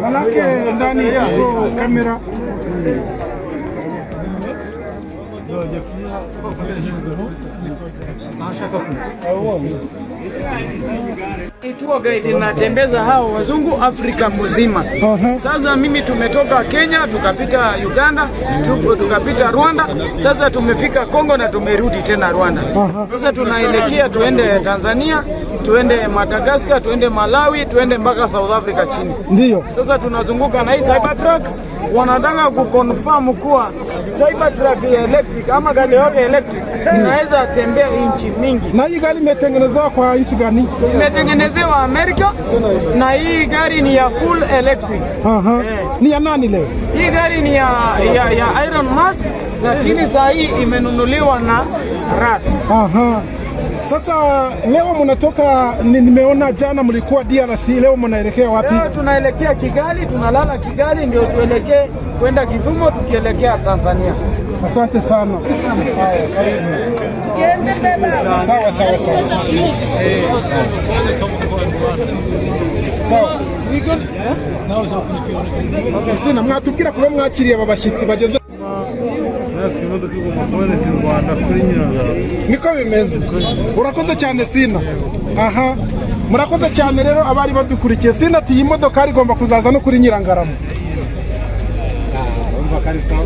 Manake ndani kamera tour guide inatembeza hao wazungu Afrika mzima. Sasa mimi tumetoka Kenya, tukapita Uganda, tukapita Rwanda, sasa tumefika Kongo na tumerudi tena Rwanda. Sasa tunaelekea tuende Tanzania, tuende Madagascar, tuende Malawi, tuende mpaka South Africa chini. Ndio. Sasa tunazunguka na hii Cybertruck, wanataka kuconfirm kuwa Cybertruck electric ama gari yote electric inaweza tembea inchi mingi. Na hii gari imetengenezewa kwa nchi gani? Imetengenezewa Amerika na hii gari ni ya full electric. Ni ya nani leo? Hii gari ni ya Elon Musk, lakini saa hii imenunuliwa na RAS. Sasa leo mnatoka, nimeona jana mlikuwa DRC, leo mnaelekea wapi? Leo tunaelekea Kigali, tunalala Kigali ndio tuelekee kwenda Kitumo tukielekea Tanzania. Asante sana. Sawa. Sawa. Sina mwatubwira kuba mwakiriye aba bashyitsi bageze. Imodoka igomba kuboneka i Rwanda kuri Nyirangara. Niko bimeze. Urakoze cyane Sina. Murakoze cyane rero abari badukurikiye. Sina ati iyi modoka igomba kuzaza no kuri Nyirangarama. Umva kari sawa.